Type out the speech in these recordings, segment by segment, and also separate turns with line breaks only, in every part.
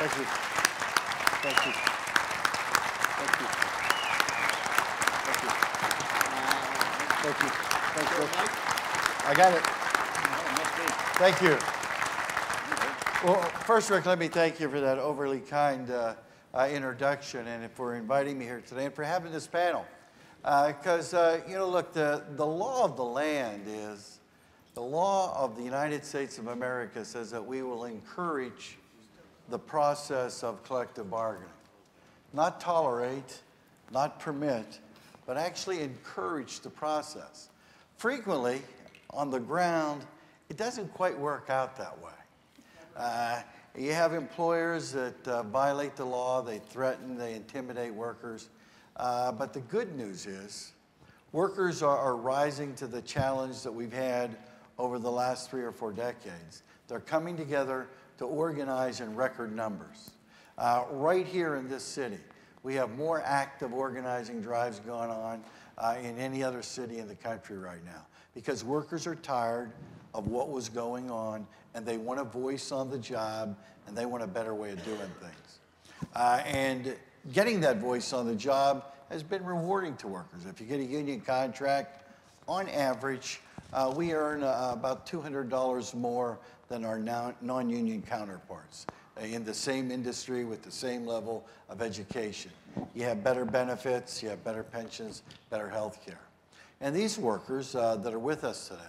Thank you. Thank you. Thank you. Thank you. Thank you. Thank you. I got it. Thank you. Well, first, Rick, let me thank you for that overly kind introduction and for inviting me here today and for having this panel. Because, you know, look, the law of the land is, the law of the United States of America says that we will encourage the process of collective bargaining. Not tolerate, not permit, but actually encourage the process. Frequently, on the ground, it doesn't quite work out that way. You have employers that violate the law, they threaten, they intimidate workers. But the good news is, workers are rising to the challenge that we've had over the last 3 or 4 decades. They're coming together to organize in record numbers. Right here in this city, we have more active organizing drives going on in any other city in the country right now, because workers are tired of what was going on, and they want a voice on the job, and they want a better way of doing things. And getting that voice on the job has been rewarding to workers. If you get a union contract, on average, we earn about $200 more than our non-union counterparts in the same industry with the same level of education. You have better benefits, you have better pensions, better health care. And these workers that are with us today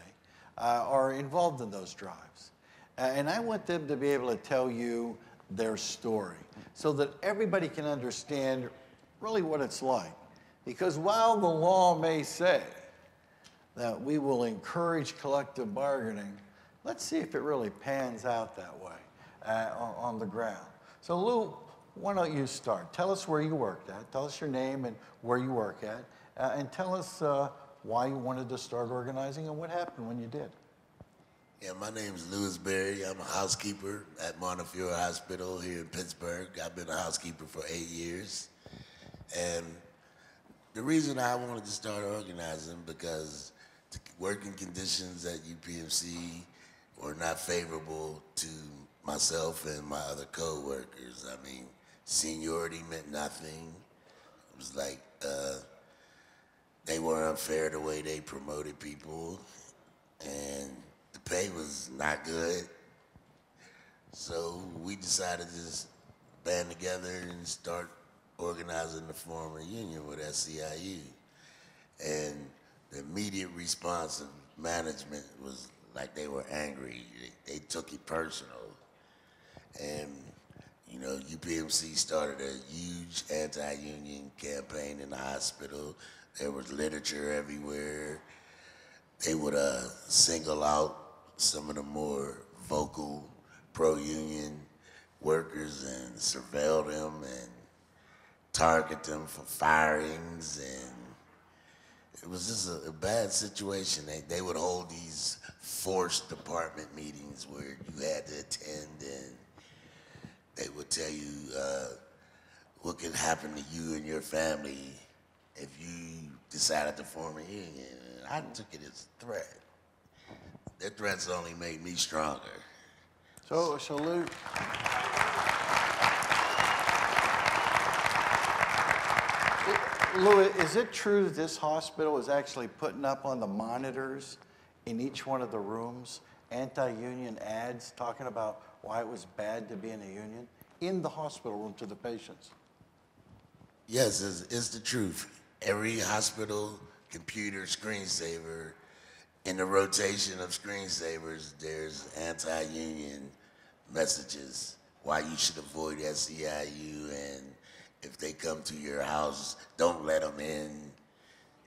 are involved in those drives. And I want them to be able to tell you their story so that everybody can understand really what it's like. Because while the law may say that we will encourage collective bargaining, let's see if it really pans out that way on the ground. So Lou, why don't you start? Tell us where you worked at. Tell us your name and where you work at. And tell us why you wanted to start organizing and what happened when you did.
Yeah, my name is Louis Berry. I'm a housekeeper at Montefiore Hospital here in Pittsburgh. I've been a housekeeper for 8 years. And the reason I wanted to start organizing because the working conditions at UPMC were not favorable to myself and my other co-workers. I mean, seniority meant nothing. It was like they were unfair the way they promoted people, and the pay was not good. So we decided to just band together and start organizing to form a union with SCIU. And the immediate response of management was like they were angry. They took it personal. And, you know, UPMC started a huge anti-union campaign in the hospital. There was literature everywhere. They would single out some of the more vocal pro-union workers and surveil them and target them for firings, and it was just a bad situation. They would hold these forced department meetings where you had to attend, and they would tell you what could happen to you and your family if you decided to form a union. And I took it as a threat. Their threats only made me stronger.
So Lou, Lou, is it true that this hospital is actually putting up on the monitors in each one of the rooms anti-union ads talking about why it was bad to be in a union in the hospital room to the patients?
Yes, it's the truth. Every hospital computer screensaver, in the rotation of screensavers, there's anti-union messages, why you should avoid SCIU, and if they come to your house, don't let them in.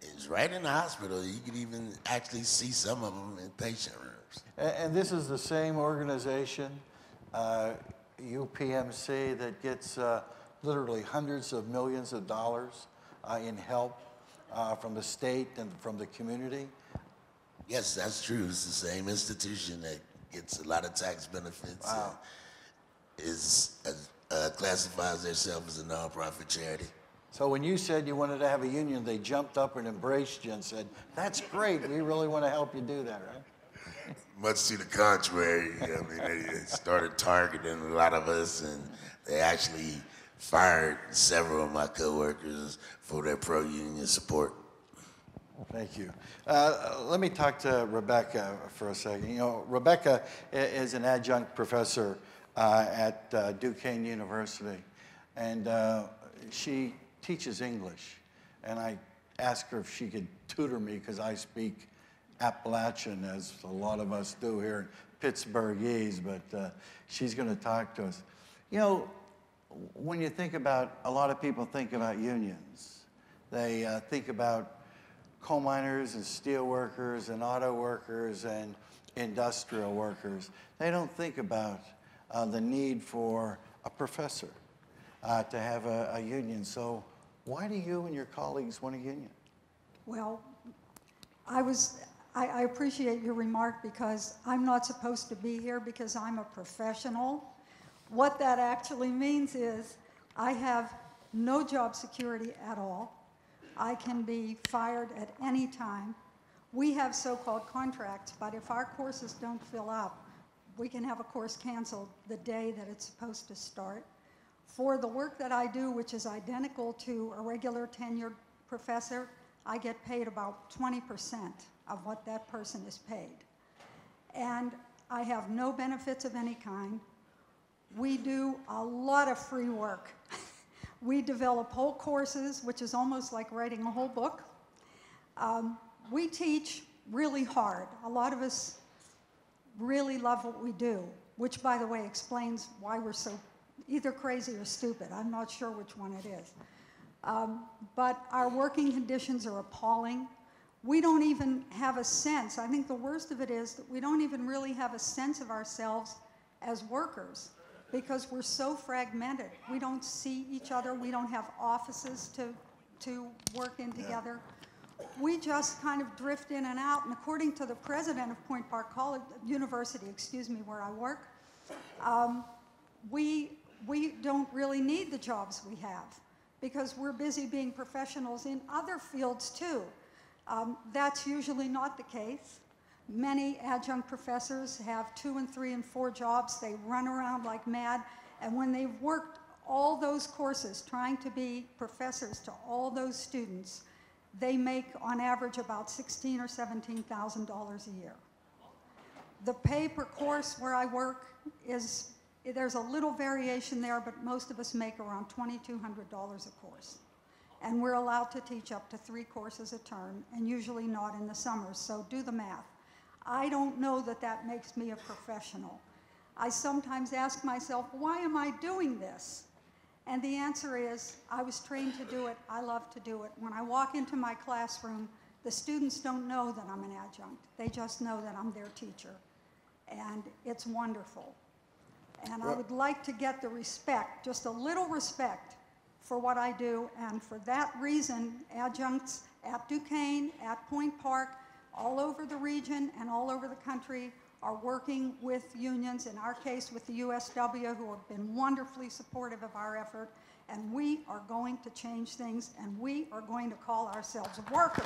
It's right in the hospital. You could even actually see some of them in patient rooms.
And this is the same organization, UPMC, that gets literally hundreds of millions of dollars in help from the state and from the community.
Yes, that's true. It's the same institution that gets a lot of tax benefits.
Wow.
Classifies themselves as a nonprofit charity.
So when you said you wanted to have a union, they jumped up and embraced you and said, "That's great. We really want to help you do that," right?
much to the contrary. I mean, they started targeting a lot of us, and they actually fired several of my coworkers for their pro-union support.
Thank you. Let me talk to Rebecca for a second. You know, Rebecca is an adjunct professor at Duquesne University, and she teaches English. And I asked her if she could tutor me because I speak Appalachian, as a lot of us do here in Pittsburghese, but she's going to talk to us. You know, when you think about, a lot of people think about unions. They think about coal miners and steel workers and auto workers and industrial workers. They don't think about the need for a professor to have a union. So why do you and your colleagues want a union?
Well, I appreciate your remark because I'm not supposed to be here because I'm a professional. What that actually means is I have no job security at all. I can be fired at any time. We have so-called contracts, but if our courses don't fill up, we can have a course canceled the day that it's supposed to start. For the work that I do, which is identical to a regular tenured professor, I get paid about 20% of what that person is paid. And I have no benefits of any kind. We do a lot of free work. We develop whole courses, which is almost like writing a whole book. We teach really hard. A lot of us really love what we do, which, by the way, explains why we're so either crazy or stupid. I'm not sure which one it is. But our working conditions are appalling. We don't even have a sense. I think the worst of it is that we don't even really have a sense of ourselves as workers because we're so fragmented. We don't see each other. We don't have offices to work in together. We just kind of drift in and out. And according to the president of Point Park College, University, where I work, we don't really need the jobs we have because we're busy being professionals in other fields too. That's usually not the case. Many adjunct professors have 2 and 3 and 4 jobs. They run around like mad. And when they've worked all those courses, trying to be professors to all those students, they make on average about $16,000 or $17,000 a year. The pay per course where I work is, there's a little variation there, but most of us make around $2,200 a course. And we're allowed to teach up to 3 courses a term, and usually not in the summers, so do the math. I don't know that that makes me a professional. I sometimes ask myself, why am I doing this? And the answer is, I was trained to do it, I love to do it. When I walk into my classroom, the students don't know that I'm an adjunct. They just know that I'm their teacher. And it's wonderful. And I would like to get the respect, just a little respect, for what I do, and for that reason, adjuncts at Duquesne, at Point Park, all over the region and all over the country are working with unions, in our case with the USW, who have been wonderfully supportive of our effort, and we are going to change things, and we are going to call ourselves workers,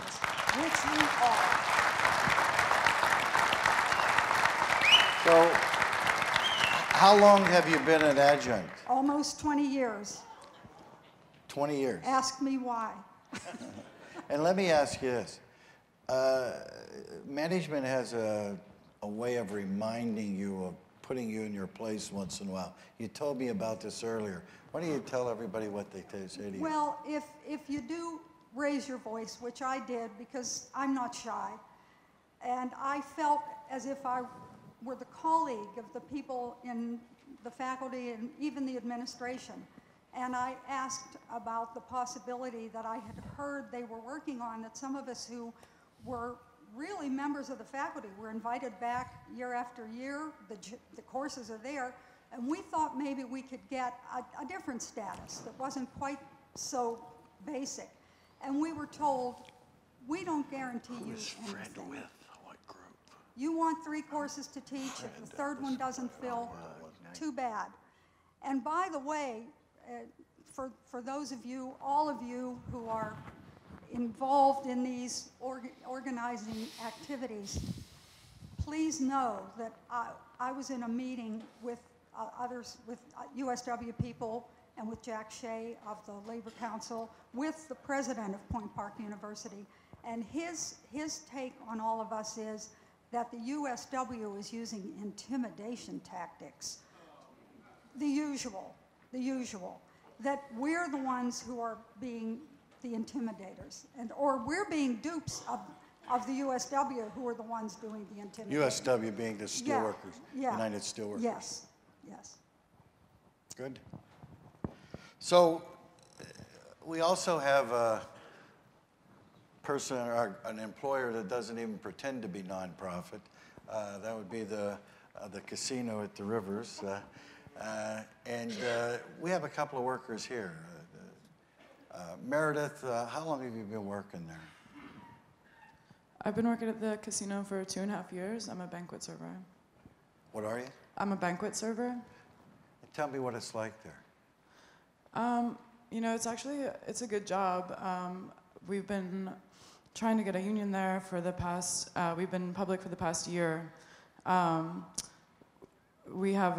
which we are.
So, how long have you been an adjunct?
Almost 20 years.
20 years.
Ask me why.
And let me ask you this. Management has a way of reminding you of putting you in your place once in a while. You told me about this earlier. Why don't you tell everybody what they say to you?
Well, if you do raise your voice, which I did because I'm not shy, and I felt as if I were the colleague of the people in the faculty and even the administration, and I asked about the possibility that I had heard they were working on, that some of us who were really members of the faculty were invited back year after year. The courses are there, and we thought maybe we could get a different status that wasn't quite so basic. And we were told, we don't guarantee you anything.
What group?
You want 3 courses to teach. If the 3rd one doesn't fill, too bad. And by the way, for those of you, all of you who are involved in these organizing activities, please know that I was in a meeting with others, with USW people, and with Jack Shea of the Labor Council, with the president of Point Park University. And his take on all of us is that the USW is using intimidation tactics. The usual. That we're the ones who are being the intimidators, or we're being dupes of the USW, who are the ones doing the intimidating.
USW being the Steelworkers, United Steelworkers.
Yes.
Good. So we also have a person, or an employer that doesn't even pretend to be nonprofit. That would be the casino at the Rivers. And we have a couple of workers here. Meredith, how long have you been working there?
I've been working at the casino for 2.5 years. I'm a banquet server.
What are you?
I'm a banquet server.
Tell me what it's like there.
You know, it's a good job. We've been trying to get a union there for the past, we've been public for the past year. We have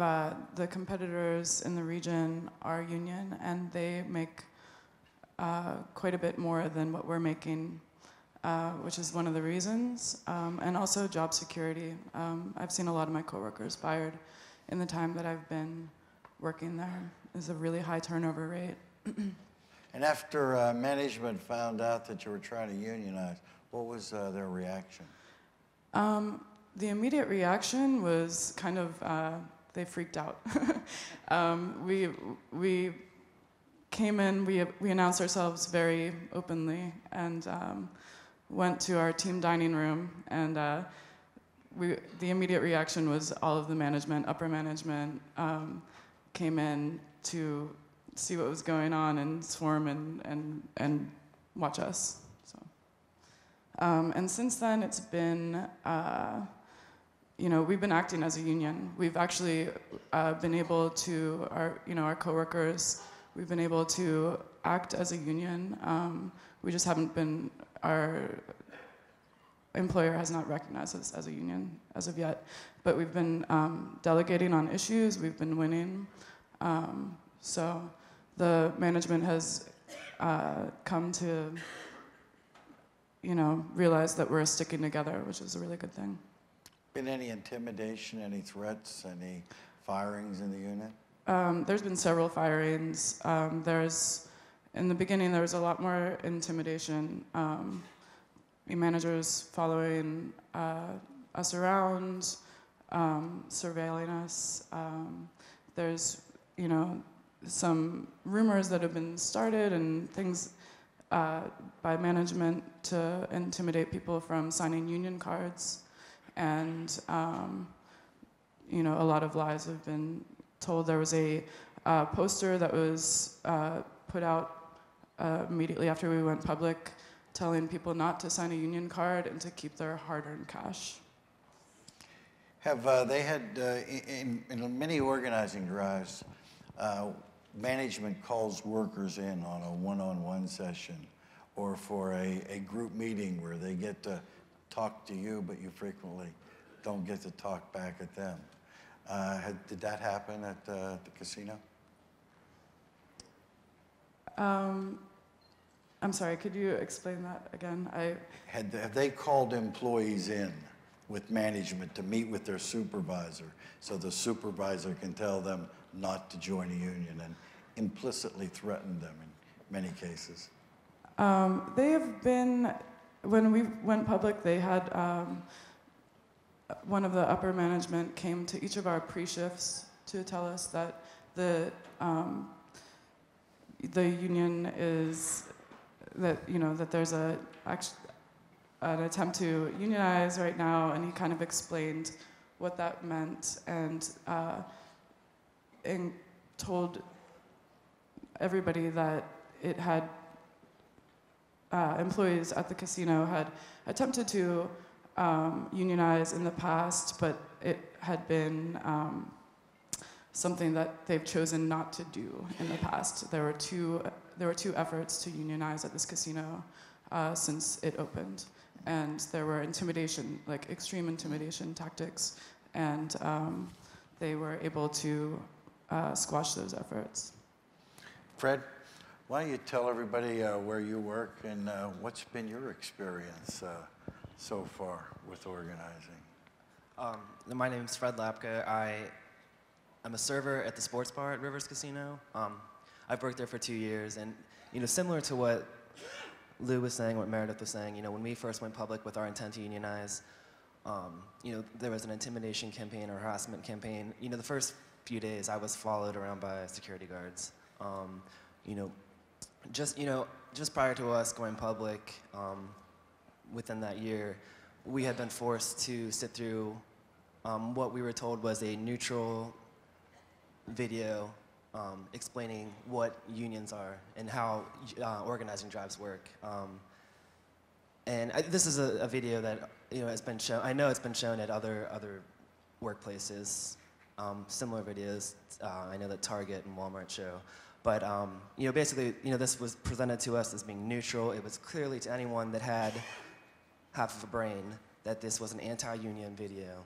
the competitors in the region, our union, and they make quite a bit more than what we're making, which is one of the reasons. And also job security. I've seen a lot of my coworkers fired in the time that I've been working there. There's a really high turnover rate.
And after management found out that you were trying to unionize, what was their reaction?
The immediate reaction was kind of, they freaked out. We came in, we announced ourselves very openly, and went to our team dining room, and the immediate reaction was all of the management, upper management, came in to see what was going on and swarm and watch us. So, and since then, it's been, you know, we've been acting as a union. We've actually been able to, our coworkers, we've been able to act as a union. We just haven't been, our employer has not recognized us as a union as of yet. But we've been delegating on issues, we've been winning. So the management has come to, you know, realize that we're sticking together, which is a really good thing.
Been any intimidation, any threats, any firings in the unit?
There's been several firings. In the beginning, there was a lot more intimidation. Managers following us around, surveilling us. There's, you know, some rumors that have been started and things by management to intimidate people from signing union cards. And, you know, a lot of lies have been told. There was a poster that was put out immediately after we went public, telling people not to sign a union card and to keep their hard-earned cash.
Have they had, in many organizing drives, management calls workers in on a one-on-one session or for a group meeting where they get to talk to you, but you frequently don't get to talk back at them. Did that happen at the casino?
I'm sorry, could you explain that again?
Have they called employees in with management to meet with their supervisor so the supervisor can tell them not to join a union and implicitly threaten them in many cases?
They have been, when we went public, they had, one of the upper management came to each of our pre-shifts to tell us that the union is, that, you know, that there's an attempt to unionize right now, and he kind of explained what that meant and told everybody that it had employees at the casino had attempted to unionize in the past, but it had been something that they've chosen not to do in the past. There were two efforts to unionize at this casino since it opened, and there were intimidation, like extreme intimidation tactics, and they were able to squash those efforts.
Fred, why don't you tell everybody where you work and what's been your experience so far with organizing?
My name is Fred Lapka. I'm a server at the sports bar at Rivers Casino. I've worked there for 2 years, and similar to what Lou was saying, what Meredith was saying, when we first went public with our intent to unionize, there was an intimidation campaign or harassment campaign. The first few days I was followed around by security guards. Just prior to us going public, within that year, we had been forced to sit through what we were told was a neutral video explaining what unions are and how organizing drives work. And this is a video that has been shown. I know it's been shown at other workplaces, similar videos. I know that Target and Walmart show. But basically, this was presented to us as being neutral. It was clearly to anyone that had half of a brain that this was an anti-union video.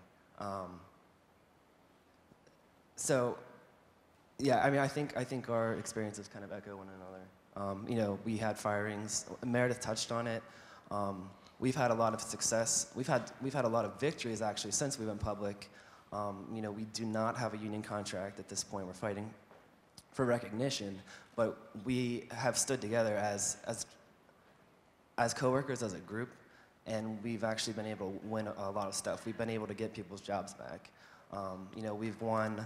So, yeah, I mean, I think our experiences kind of echo one another. We had firings. Meredith touched on it. We've had a lot of success. We've had a lot of victories actually since we went public. We do not have a union contract at this point. We're fighting for recognition, but we have stood together as coworkers, as a group, and we've actually been able to win a lot of stuff. We've been able to get people's jobs back. We've won.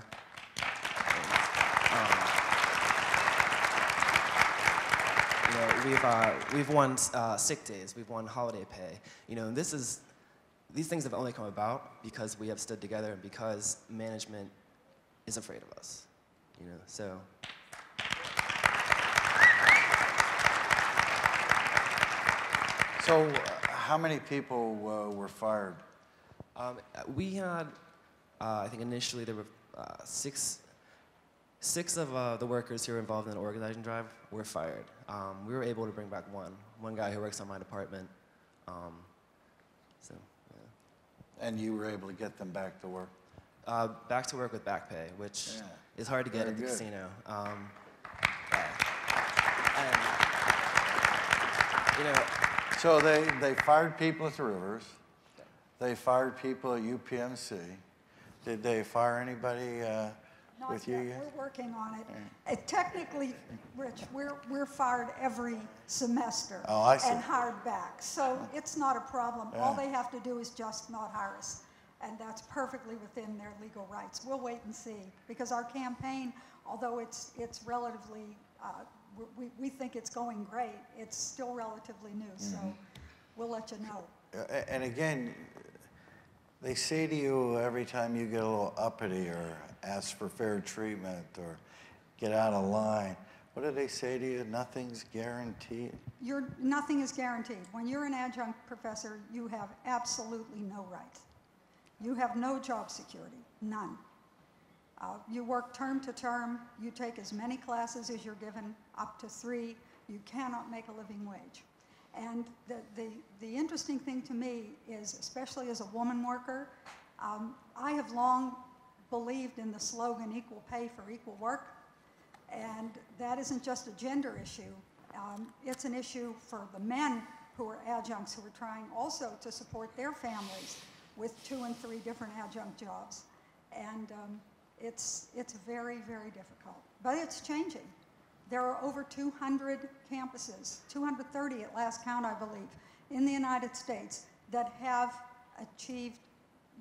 We've won sick days. We've won holiday pay. These things have only come about because we have stood together and because management is afraid of us. So.
So, how many people were fired?
We had, I think initially there were six of the workers who were involved in the organizing drive were fired. We were able to bring back one guy who works on my department. So, yeah.
And you were able to get them back to work?
Back to work with back pay, which is hard to get at the casino.
So they fired people at the Rivers. They fired people at UPMC. Did they fire anybody with you yet?
We're working on it. Technically, Rich, we're fired every semester and hired back. So it's not a problem. All they have to do is just not hire us. And that's perfectly within their legal rights. We'll wait and see, because our campaign, although it's relatively, we think it's going great, it's still relatively new, so we'll let you know.
And again, they say to you every time you get a little uppity or ask for fair treatment or get out of line, what do they say to you? Nothing's guaranteed?
Nothing is guaranteed. When you're an adjunct professor, you have absolutely no rights. You have no job security, none. You work term to term. You take as many classes as you're given, up to 3. You cannot make a living wage. And the interesting thing to me is, especially as a woman worker, I have long believed in the slogan, equal pay for equal work. And that isn't just a gender issue. It's an issue for the men who are adjuncts who are trying also to support their families with 2 and 3 different adjunct jobs. And it's very, very difficult. But it's changing. There are over 200 campuses, 230 at last count, I believe, in the United States that have achieved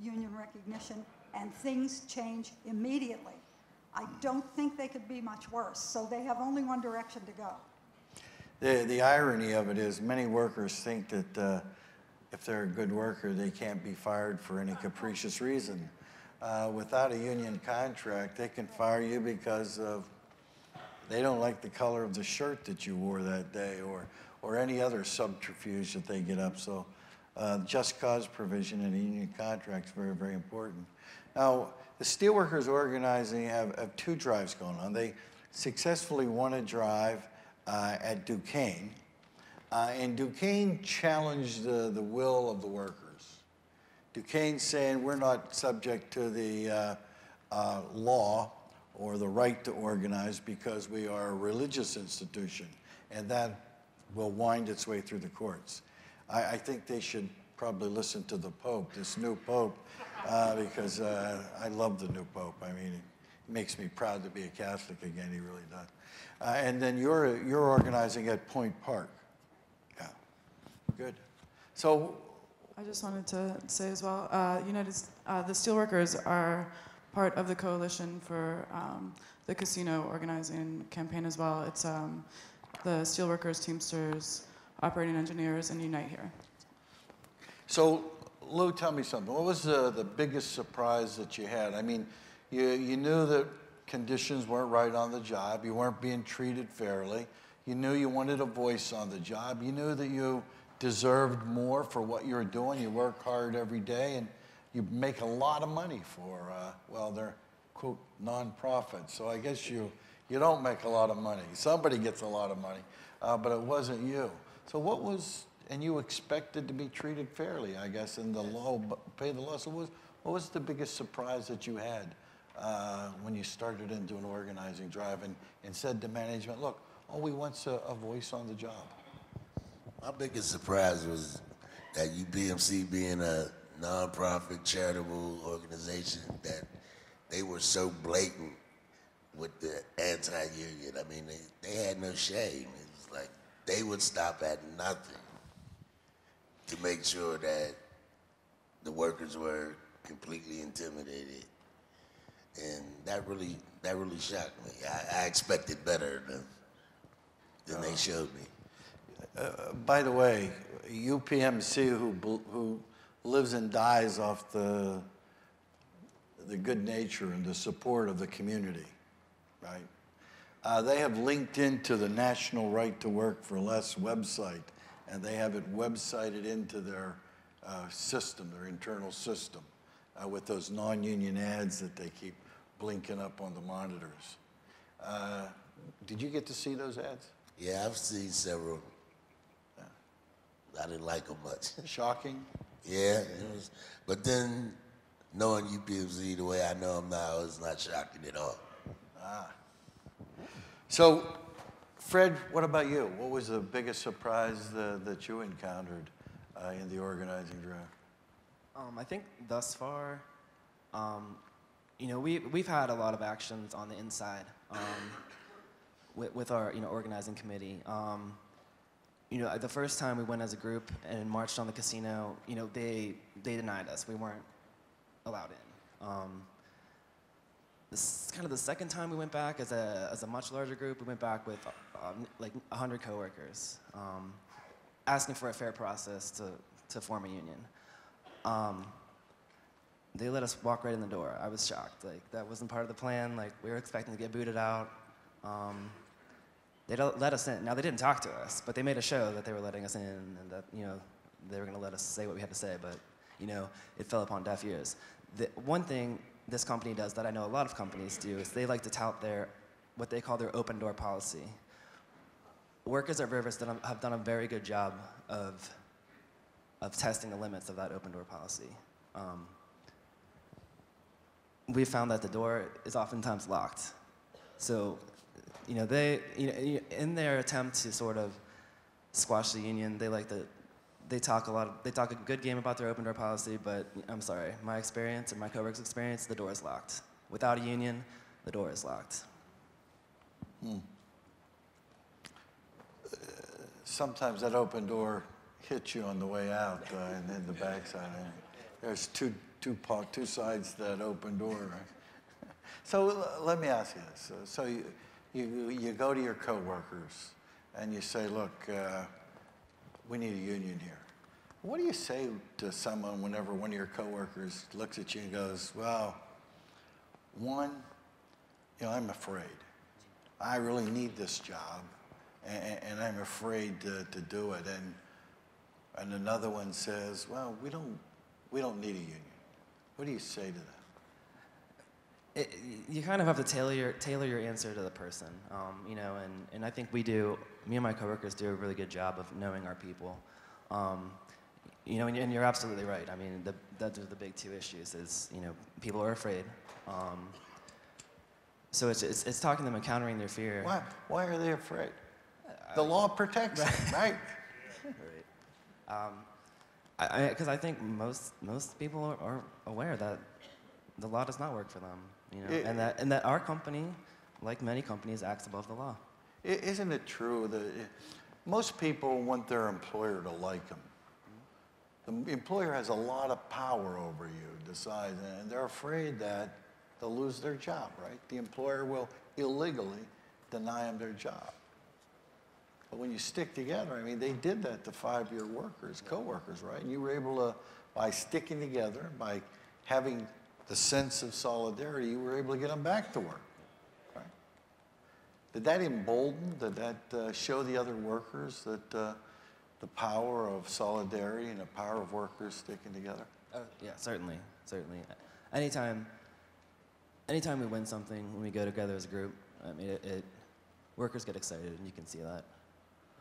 union recognition, and things change immediately. I don't think they could be much worse, so they have only one direction to go.
The irony of it is many workers think that if they're a good worker, they can't be fired for any capricious reason. Without a union contract, they can fire you because they don't like the color of the shirt that you wore that day or any other subterfuge that they get up. So just cause provision in a union contract is very, very important. Now, the steelworkers organizing have 2 drives going on. They successfully won a drive at Duquesne. And Duquesne challenged the will of the workers. Duquesne saying we're not subject to the law or the right to organize because we are a religious institution, and that will wind its way through the courts. I think they should probably listen to the Pope, this new Pope, because I love the new Pope. I mean, it makes me proud to be a Catholic again, he really does. And then you're organizing at Point Park. Yeah, good. So,
I just wanted to say as well, the Steelworkers are part of the coalition for the casino organizing campaign as well. It's the Steelworkers, Teamsters, Operating Engineers, and Unite Here.
So, Lou, tell me something. What was the biggest surprise that you had? I mean, you knew that conditions weren't right on the job. You weren't being treated fairly. You knew you wanted a voice on the job. You knew that you deserved more for what you were doing. You work hard every day, and you make a lot of money for, well, they're, quote, non-profit. So I guess you don't make a lot of money. Somebody gets a lot of money, but it wasn't you. So what was, and you expected to be treated fairly, I guess, in the law, pay the law. So what was the biggest surprise that you had when you started into an organizing drive and said to management, look, all we want's a voice on the job?
My biggest surprise was that UPMC being a nonprofit charitable organization, that they were so blatant with the anti-union. I mean, they had no shame. It was like they would stop at nothing to make sure that the workers were completely intimidated. And that really shocked me. I expected better than they showed me.
By the way, UPMC, who lives and dies off the good nature and the support of the community, right? They have linked into the National Right to Work for Less website, and they have it websited into their system, their internal system, with those non-union ads that they keep blinking up on the monitors. Did you get to see those ads?
Yeah, I've seen several. I didn't like them much.
Shocking?
Yeah, it was. But then, knowing UPMC the way I know them now, it's not shocking at all.
So, Fred, what about you? What was the biggest surprise that you encountered in the organizing drive?
I think thus far, we've had a lot of actions on the inside with our organizing committee. The first time we went as a group and marched on the casino, they denied us. We weren't allowed in. This is kind of the second time we went back as a much larger group. We went back with like 100 coworkers, asking for a fair process to form a union. They let us walk right in the door. I was shocked. Like, that wasn't part of the plan. Like, we were expecting to get booted out. They let us in. Now, they didn't talk to us, but they made a show that they were letting us in and that, they were going to let us say what we had to say, but, it fell upon deaf ears. The one thing this company does that I know a lot of companies do is they like to tout what they call their open door policy. Workers at Rivers have done a very good job of testing the limits of that open door policy. We found that the door is oftentimes locked. So, in their attempt to sort of squash the union, they talk a good game about their open door policy, but I'm sorry, my experience and my coworkers' experience, the door is locked. Without a union, the door is locked.
Sometimes that open door hits you on the way out and in the backside. There's two sides to that open door, right? So let me ask you this. So you go to your coworkers and you say, look, we need a union here. What do you say to someone whenever one of your coworkers looks at you and goes, well, one, I'm afraid. I really need this job, and I'm afraid to do it. And another one says, well, we don't need a union. What do you say to them?
you kind of have to tailor your answer to the person, you know, and I think me and my coworkers do a really good job of knowing our people. You know, and you're absolutely right. I mean, those are the big two issues is, you know, people are afraid. So it's talking to them and countering their fear.
Why are they afraid? The law protects them, right?
Right. Because I think most people are aware that the law does not work for them, you know, and that our company, like many companies, acts above the law.
Isn't it true that most people want their employer to like them? The employer has a lot of power over you, decide, and they're afraid that they'll lose their job, right? The employer will illegally deny them their job. But when you stick together, I mean, they did that to 5-year workers, co-workers, right? And you were able to, by sticking together, by having the sense of solidarity, you were able to get them back to work, right? Did that embolden, did that show the other workers that the power of solidarity and the power of workers sticking together?
Yeah, certainly. Anytime we win something, when we go together as a group, I mean, workers get excited, and you can see that.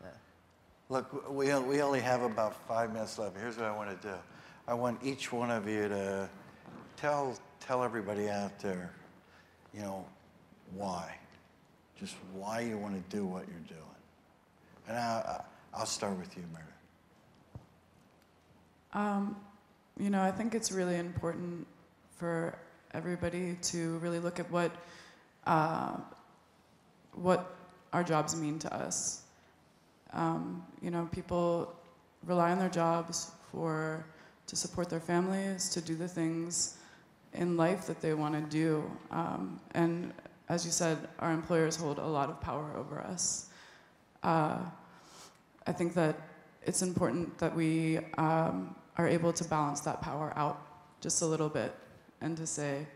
Yeah.
Look, we only have about 5 minutes left. Here's what I want to do. I want each one of you to tell everybody out there, you know, why. Just why you want to do what you're doing. And I'll start with you, Meredith.
You know, I think it's really important for everybody to really look at what our jobs mean to us. You know, people rely on their jobs to support their families, to do the things in life that they want to do. And as you said, our employers hold a lot of power over us. I think that it's important that we are able to balance that power out just a little bit and to say,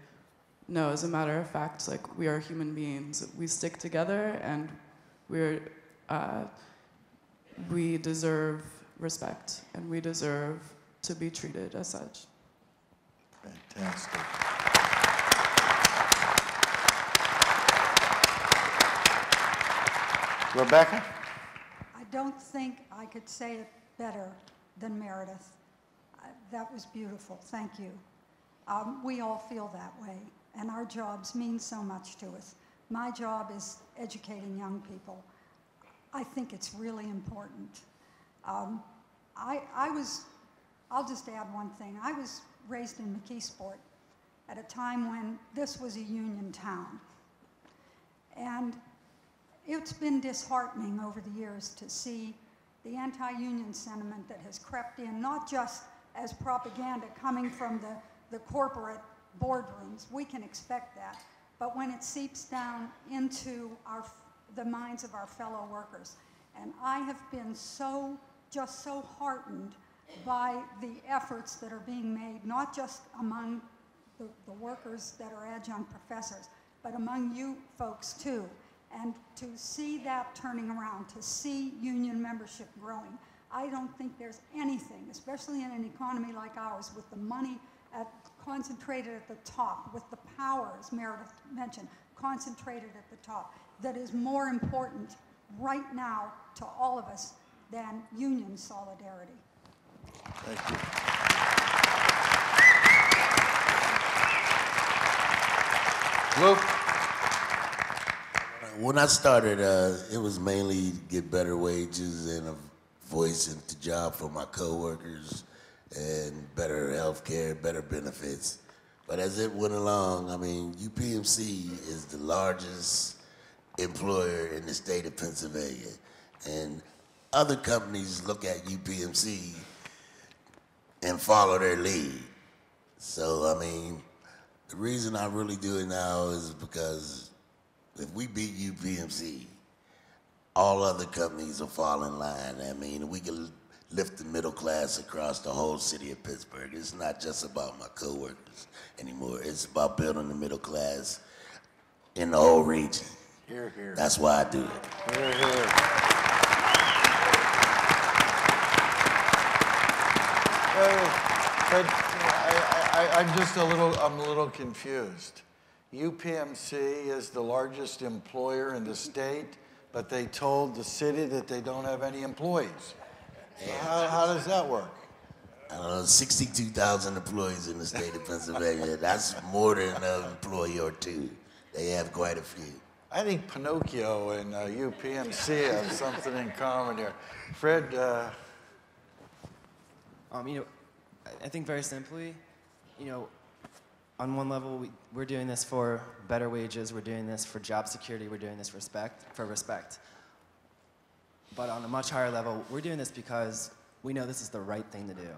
no, as a matter of fact, like, we are human beings. We stick together, and we deserve respect, and we deserve to be treated as such.
Fantastic. Rebecca?
I don't think I could say it better than Meredith. That was beautiful. Thank you. We all feel that way, and our jobs mean so much to us. My job is educating young people. I think it's really important. I'll just add one thing. I was raised in McKeesport at a time when this was a union town. And it's been disheartening over the years to see the anti-union sentiment that has crept in, not just as propaganda coming from the corporate boardrooms. We can expect that. But when it seeps down into the minds of our fellow workers. And I have been just so heartened by the efforts that are being made, not just among the workers that are adjunct professors, but among you folks too. And to see that turning around, to see union membership growing, I don't think there's anything, especially in an economy like ours, with the money concentrated at the top, with the power, as Meredith mentioned, concentrated at the top, that is more important right now to all of us than union solidarity.
Thank you. Luke?
When I started, it was mainly to get better wages and a voice into job for my coworkers and better health care, better benefits. But as it went along, I mean, UPMC is the largest employer in the state of Pennsylvania. And other companies look at UPMC and follow their lead. So, I mean, the reason I really do it now is because if we beat UPMC, all other companies will fall in line. I mean, we can lift the middle class across the whole city of Pittsburgh. It's not just about my coworkers anymore. It's about building the middle class in the whole region.
Hear, hear.
That's why I do it.
Hear, hear. But I'm a little confused. UPMC is the largest employer in the state, but they told the city that they don't have any employees. How does that work?
I don't know, 62,000 employees in the state of Pennsylvania. That's more than an employee or two. They have quite a few.
I think Pinocchio and UPMC have something in common here. Fred?
You know, I think very simply, you know, on one level, we're doing this for better wages, we're doing this for job security, we're doing this for respect. But on a much higher level, we're doing this because we know this is the right thing to do.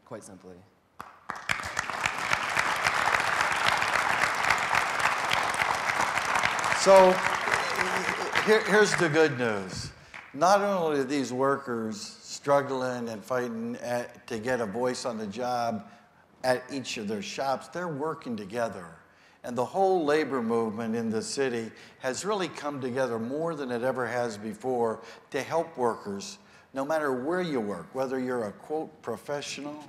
Quite simply.
So here's the good news. Not only are these workers struggling and fighting to get a voice on the job at each of their shops, they're working together. And the whole labor movement in the city has really come together more than it ever has before to help workers, no matter where you work, whether you're a, quote, professional,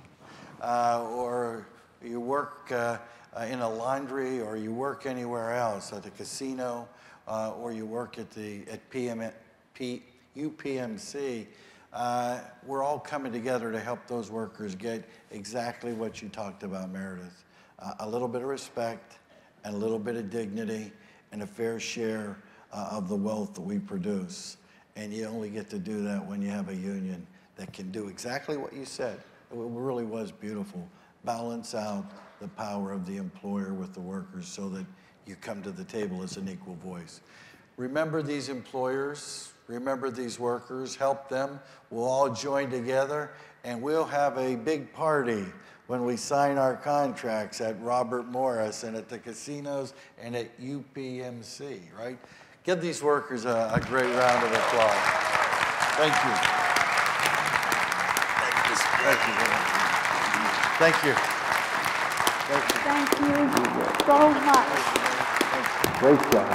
or you work in a laundry, or you work anywhere else, at a casino, or you work at UPMC, we're all coming together to help those workers get exactly what you talked about, Meredith. A little bit of respect, and a little bit of dignity, and a fair share of the wealth that we produce. And you only get to do that when you have a union that can do exactly what you said. It really was beautiful. Balance out the power of the employer with the workers so that you come to the table as an equal voice. Remember these employers, remember these workers, help them. We'll all join together, and we'll have a big party when we sign our contracts at Robert Morris and at the casinos and at UPMC, right? Give these workers a great round of applause. Thank you. Thank you.
Thank you so much.
Great job.